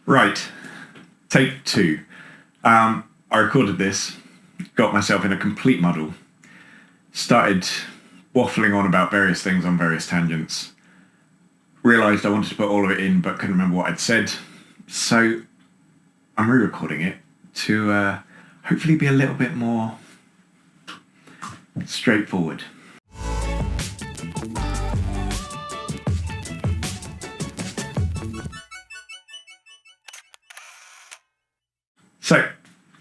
Right, take two. I recorded this, got myself in a complete muddle, started waffling on about various things on various tangents, realised I wanted to put all of it in but couldn't remember what I'd said, so I'm re-recording it to hopefully be a little bit more straightforward. So,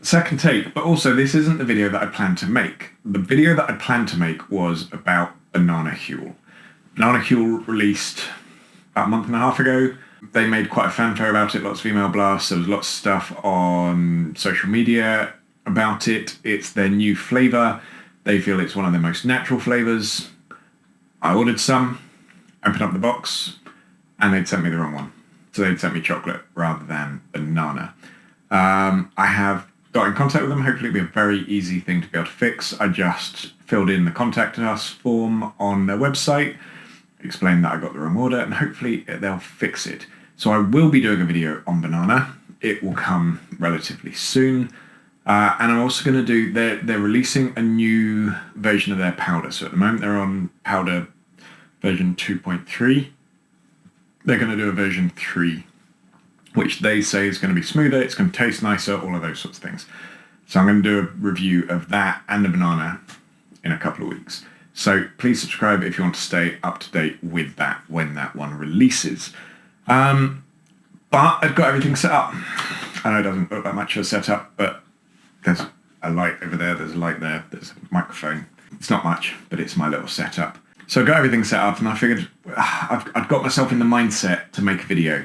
second take, but also this isn't the video that I planned to make. The video that I planned to make was about Banana Huel. Banana Huel released about a month and a half ago. They made quite a fanfare about it, lots of email blasts, there was lots of stuff on social media about it. It's their new flavour. They feel it's one of their most natural flavours. I ordered some, opened up the box, and they'd sent me the wrong one. So they'd sent me chocolate rather than banana. I have got in contact with them. Hopefully it'll be a very easy thing to be able to fix. I just filled in the contact us form on their website, explained that I got the wrong order, and hopefully they'll fix it. So I will be doing a video on banana. It will come relatively soon. And I'm also going to do, they're releasing a new version of their powder. So at the moment they're on powder version 2.3. They're going to do a version 3. Which they say is going to be smoother, it's going to taste nicer, all of those sorts of things. So I'm going to do a review of that and the banana in a couple of weeks. So please subscribe if you want to stay up to date with that when that one releases. But I've got everything set up. I know it doesn't look like much of a setup, but there's a light over there, there's a light there, there's a microphone. It's not much, but it's my little setup. So I got everything set up and I figured I've got myself in the mindset to make a video.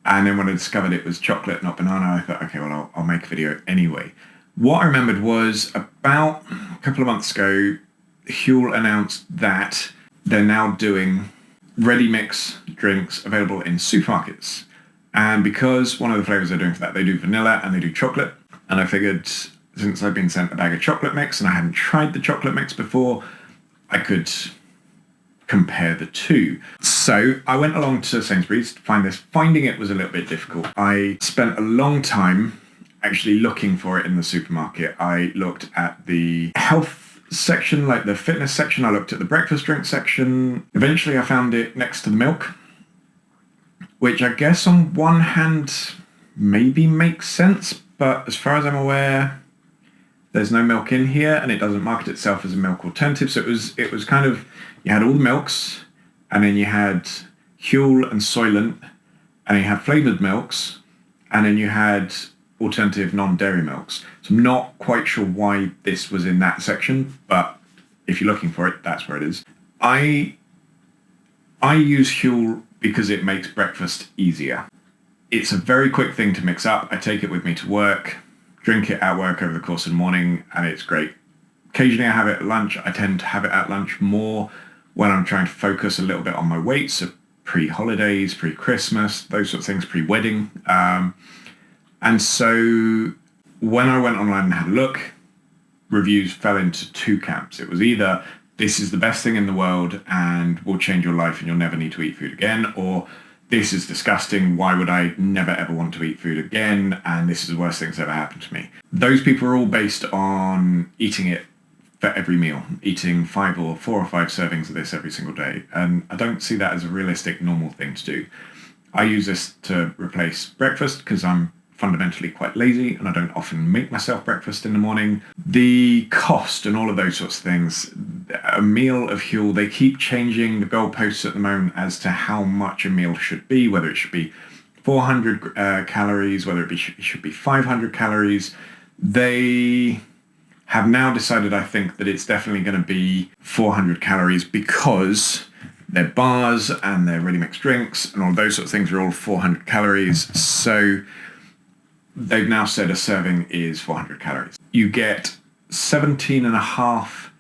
And then when I discovered it was chocolate, not banana, I thought, okay, well, I'll make a video anyway. What I remembered was about a couple of months ago, Huel announced that they're now doing ready mix drinks available in supermarkets. And because one of the flavours they're doing for that, they do vanilla and they do chocolate. And I figured since I've been sent a bag of chocolate mix and I hadn't tried the chocolate mix before, I could compare the two. So I went along to Sainsburys to find this. Finding it was a little bit difficult. I spent a long time actually looking for it in the supermarket. I looked at the health section, like the fitness section. I looked at the breakfast drink section. Eventually I found it next to the milk, which I guess on one hand maybe makes sense, but as far as I'm aware, there's no milk in here and it doesn't market itself as a milk alternative. So it was kind of, you had all the milks and then you had Huel and Soylent and you had flavoured milks and then you had alternative non-dairy milks. So I'm not quite sure why this was in that section, but if you're looking for it, that's where it is. I use Huel because it makes breakfast easier. It's a very quick thing to mix up. I take it with me to work, drink it at work over the course of the morning, and it's great. Occasionally I have it at lunch. I tend to have it at lunch more when I'm trying to focus a little bit on my weight, so pre-holidays, pre-Christmas, those sorts of things, pre-wedding. And so when I went online and had a look, reviews fell into two camps. It was either, this is the best thing in the world and will change your life and you'll never need to eat food again, or this is disgusting, why would I never ever want to eat food again, and this is the worst thing that's ever happened to me. Those people are all based on eating it for every meal, eating 4 or 5 servings of this every single day, and I don't see that as a realistic, normal thing to do. I use this to replace breakfast because I'm fundamentally quite lazy and I don't often make myself breakfast in the morning. The cost and all of those sorts of things, a meal of Huel, they keep changing the goalposts at the moment as to how much a meal should be, whether it should be 400 calories, whether it should be 500 calories. They have now decided, I think, that it's definitely going to be 400 calories because their bars and their ready-mixed drinks and all those sorts of things are all 400 calories. So they've now said a serving is 400 calories. You get 17.5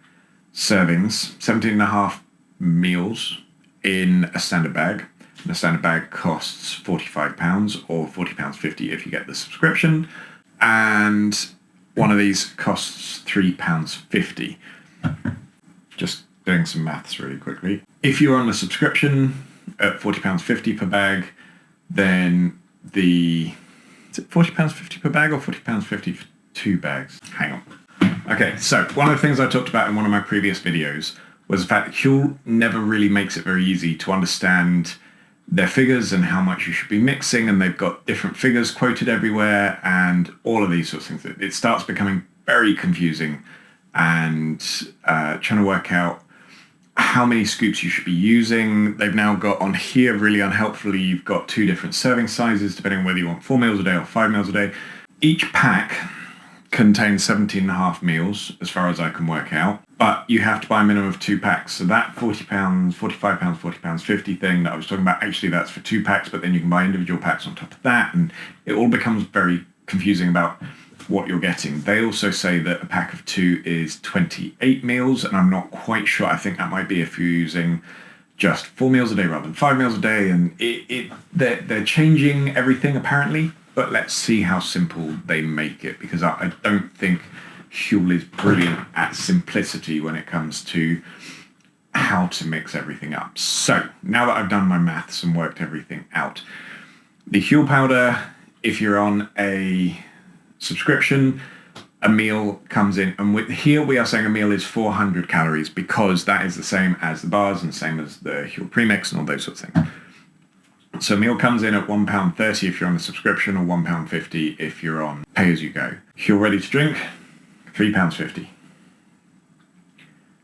servings, 17.5 meals in a standard bag. And a standard bag costs £45 or £40.50 if you get the subscription. And one of these costs £3.50. Just doing some maths really quickly. If you're on the subscription at £40.50 per bag, then is it £40.50 per bag or £40.50 for 2 bags? Hang on. Okay, so one of the things I talked about in one of my previous videos was the fact that Huel never really makes it very easy to understand their figures and how much you should be mixing, and they've got different figures quoted everywhere and all of these sorts of things. It starts becoming very confusing, and trying to work out how many scoops you should be using. They've now got on here, really unhelpfully, you've got 2 different serving sizes depending on whether you want 4 meals a day or 5 meals a day. Each pack contains 17.5 meals, as far as I can work out, but you have to buy a minimum of 2 packs. So that £40, £45, £40.50 thing that I was talking about, actually that's for 2 packs, but then you can buy individual packs on top of that, and it all becomes very confusing about what you're getting. They also say that a pack of 2 is 28 meals, and I'm not quite sure. I think that might be if you're using just 4 meals a day rather than 5 meals a day, and they're changing everything apparently. But let's see how simple they make it, because I don't think Huel is brilliant at simplicity when it comes to how to mix everything up. So now that I've done my maths and worked everything out, the Huel powder, if you're on a subscription, a meal comes in, and here we are saying a meal is 400 calories because that is the same as the bars and same as the Huel premix and all those sorts of things. So a meal comes in at £1.30 if you're on a subscription, or £1.50 if you're on pay-as-you-go. Huel Ready To Drink, £3.50.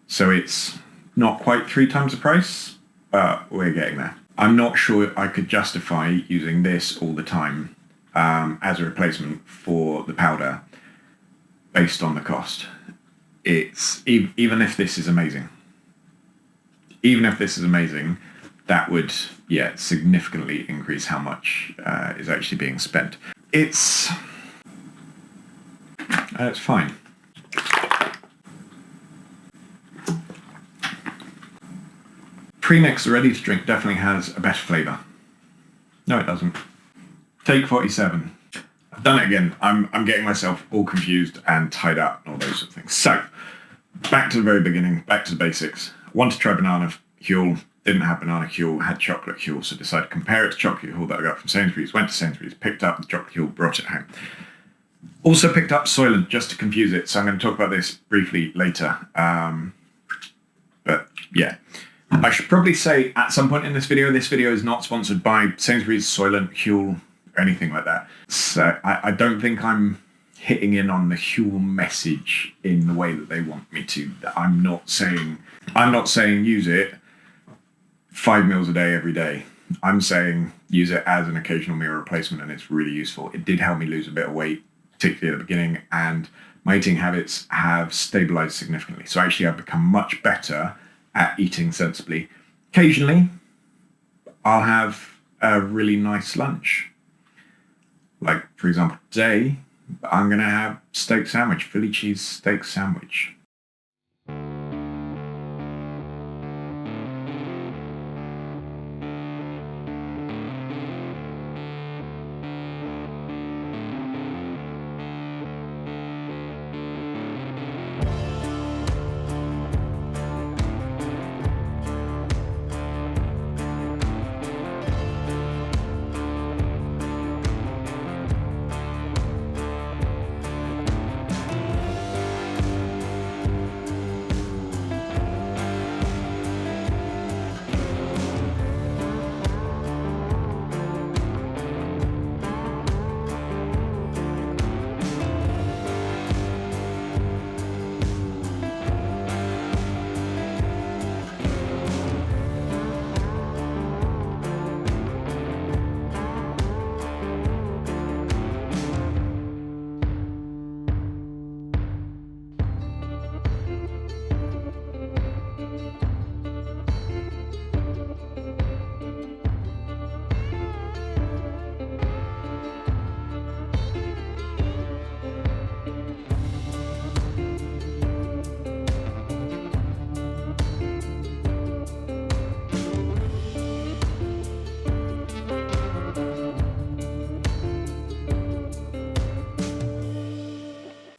So it's not quite 3 times the price, but we're getting there. I'm not sure I could justify using this all the time as a replacement for the powder based on the cost. It's even if this is amazing. Even if this is amazing, that would, significantly increase how much is actually being spent. It's fine. Premix Ready To Drink definitely has a better flavour. No, it doesn't. Take 47. I've done it again. I'm getting myself all confused and tied up and all those sort of things. So, back to the very beginning, back to the basics. Want to try banana Huel. Didn't have banana Huel, had chocolate Huel, so decided to compare it to chocolate Huel that I got from Sainsburys. Went to Sainsburys, picked up the chocolate Huel, brought it home. Also picked up Soylent, just to confuse it, so I'm going to talk about this briefly later. But yeah, I should probably say at some point in this video is not sponsored by Sainsburys, Soylent, Huel, or anything like that. So I don't think I'm hitting in on the Huel message in the way that they want me to. I'm not saying use it 5 meals a day every day. I'm saying use it as an occasional meal replacement, and it's really useful. It did help me lose a bit of weight, particularly at the beginning, and my eating habits have stabilized significantly. So actually I've become much better at eating sensibly. Occasionally, I'll have a really nice lunch. Like, for example, today, I'm going to have steak sandwich, Philly cheese steak sandwich.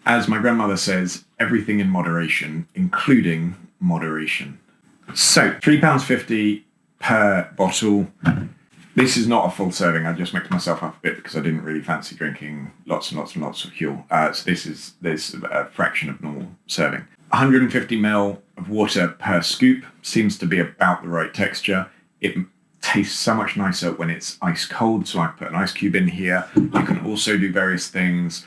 As my grandmother says, everything in moderation, including moderation. So £3.50 per bottle. This is not a full serving. I just mixed myself up a bit because I didn't really fancy drinking lots and lots and lots of Huel. So this is a fraction of normal serving. 150 ml of water per scoop seems to be about the right texture. It tastes so much nicer when it's ice cold, so I put an ice cube in here. You can also do various things.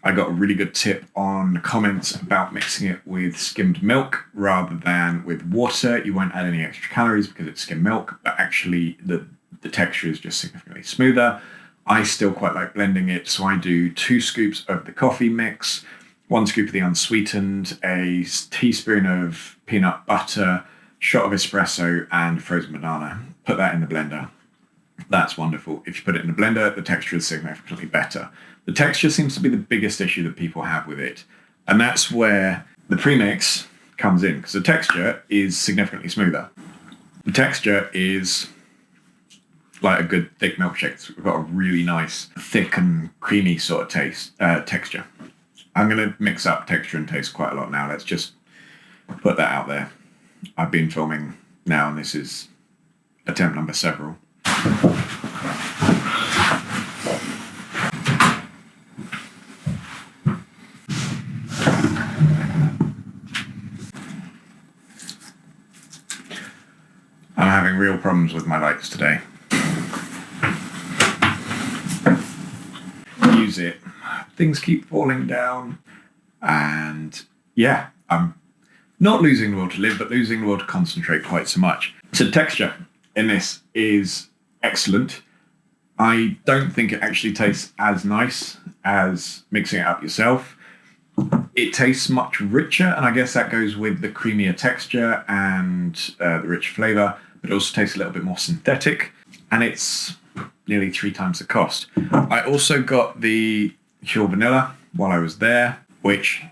I got a really good tip on the comments about mixing it with skimmed milk rather than with water. You won't add any extra calories because it's skimmed milk, but actually the texture is just significantly smoother. I still quite like blending it, so I do 2 scoops of the coffee mix, 1 scoop of the unsweetened, a teaspoon of peanut butter, shot of espresso, and frozen banana. Put that in the blender. That's wonderful. If you put it in the blender, the texture is significantly better. The texture seems to be the biggest issue that people have with it. And that's where the premix comes in, because the texture is significantly smoother. The texture is like a good thick milkshake. It's got a really nice, thick and creamy sort of texture. I'm going to mix up texture and taste quite a lot now. Let's just put that out there. I've been filming now, and this is attempt number several. I'm having real problems with my lights today. Use it. Things keep falling down, and yeah, I'm not losing the will to live, but losing the will to concentrate quite so much. So the texture in this is excellent. I don't think it actually tastes as nice as mixing it up yourself. It tastes much richer, and I guess that goes with the creamier texture and the rich flavour, but it also tastes a little bit more synthetic, and it's nearly 3 times the cost. I also got the Huel Vanilla while I was there, which,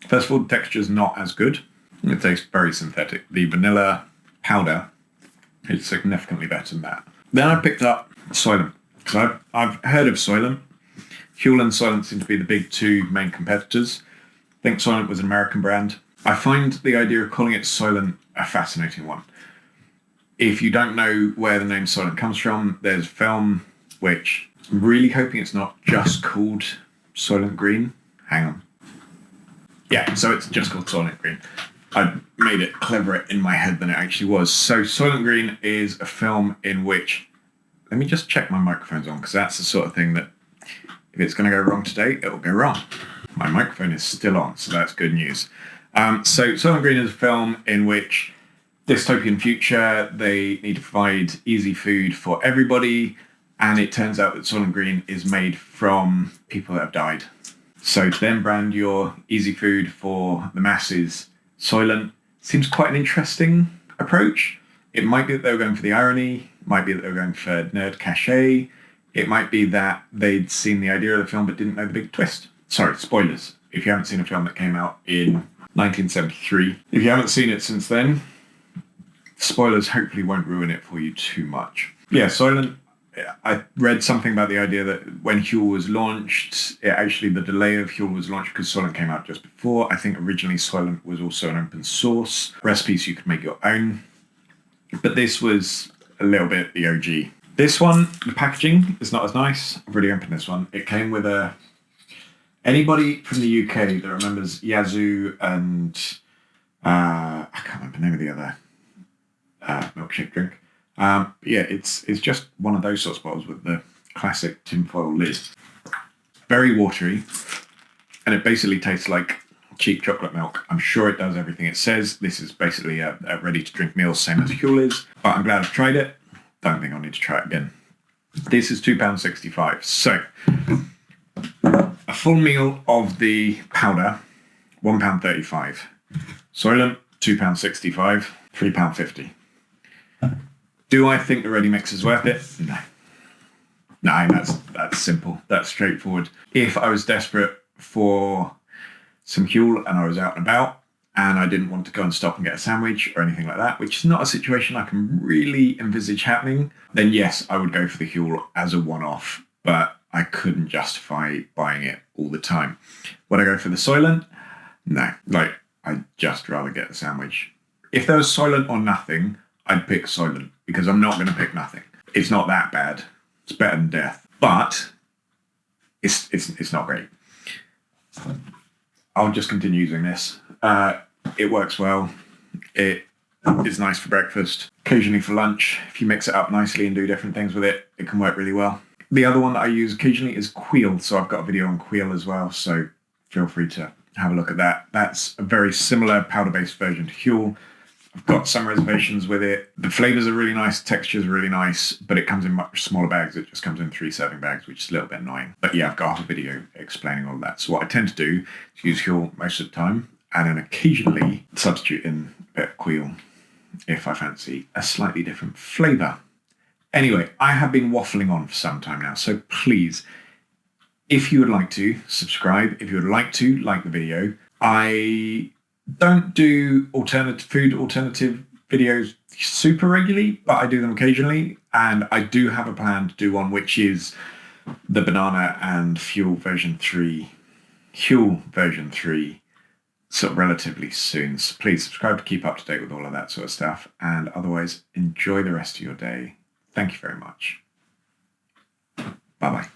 first of all, the texture is not as good. It tastes very synthetic. The vanilla powder is significantly better than that. Then I picked up Soylent, because I've heard of Soylent. Huel and Soylent seem to be the big 2 main competitors. I think Soylent was an American brand. I find the idea of calling it Soylent a fascinating one. If you don't know where the name Soylent comes from, there's a film which I'm really hoping it's not just called Soylent Green. Hang on. Yeah, so it's just called Soylent Green. I made it cleverer in my head than it actually was. So Soylent Green is a film in which, let me just check my microphone's on, because that's the sort of thing that if it's going to go wrong today, it will go wrong. My microphone is still on, so that's good news. So Soylent Green is a film in which dystopian future, they need to provide easy food for everybody, and it turns out that Soylent Green is made from people that have died. So to then brand your easy food for the masses Soylent seems quite an interesting approach. It might be that they were going for the irony, might be that they were going for nerd cachet, it might be that they'd seen the idea of the film but didn't know the big twist. Sorry, spoilers. If you haven't seen a film that came out in 1973, if you haven't seen it since then, spoilers hopefully won't ruin it for you too much. Yeah, Soylent, I read something about the idea that when Huel was launched, the delay of Huel was launched because Soylent came out just before. I think originally Soylent was also an open source recipe, so you could make your own. But this was a little bit the OG. This one, the packaging is not as nice. I've already opened this one. It came with a... Anybody from the UK that remembers Yazoo and... I can't remember the name of the other milkshake drink. Yeah, it's just one of those sorts of bottles with the classic tinfoil lid. Very watery, and it basically tastes like cheap chocolate milk. I'm sure it does everything it says. This is basically a ready-to-drink meal, same as Huel is, but I'm glad I've tried it. Don't think I'll need to try it again. This is £2.65. So, a full meal of the powder, £1.35. Soylent, £2.65, £3.50. Do I think the ready mix is worth it? No. No, that's simple. That's straightforward. If I was desperate for some Huel and I was out and about and I didn't want to go and stop and get a sandwich or anything like that, which is not a situation I can really envisage happening, then yes, I would go for the Huel as a one-off, but I couldn't justify buying it all the time. Would I go for the Soylent? No. I'd just rather get a sandwich. If there was Soylent or nothing, I'd pick Soylent. because I'm not going to pick nothing. It's not that bad. It's better than death, but it's not great. I'll just continue using this. It works well. It is nice for breakfast. Occasionally for lunch, if you mix it up nicely and do different things with it, it can work really well. The other one that I use occasionally is Huel. So I've got a video on Huel as well. So feel free to have a look at that. That's a very similar powder-based version to Huel. I've got some reservations with it. The flavors are really nice, textures are really nice, but it comes in much smaller bags. It just comes in 3 serving bags, which is a little bit annoying. But yeah, I've got a video explaining all of that. So what I tend to do is use Huel most of the time, and then occasionally substitute in a bit of Huel if I fancy a slightly different flavor. Anyway, I have been waffling on for some time now, so please, if you would like to subscribe, if you would like to like the video. I don't do alternative videos super regularly, but I do them occasionally, and I do have a plan to do one which is the Banana and Huel version 3 sort of relatively soon. So please subscribe to keep up to date with all of that sort of stuff, and otherwise enjoy the rest of your day. Thank you very much. Bye-bye.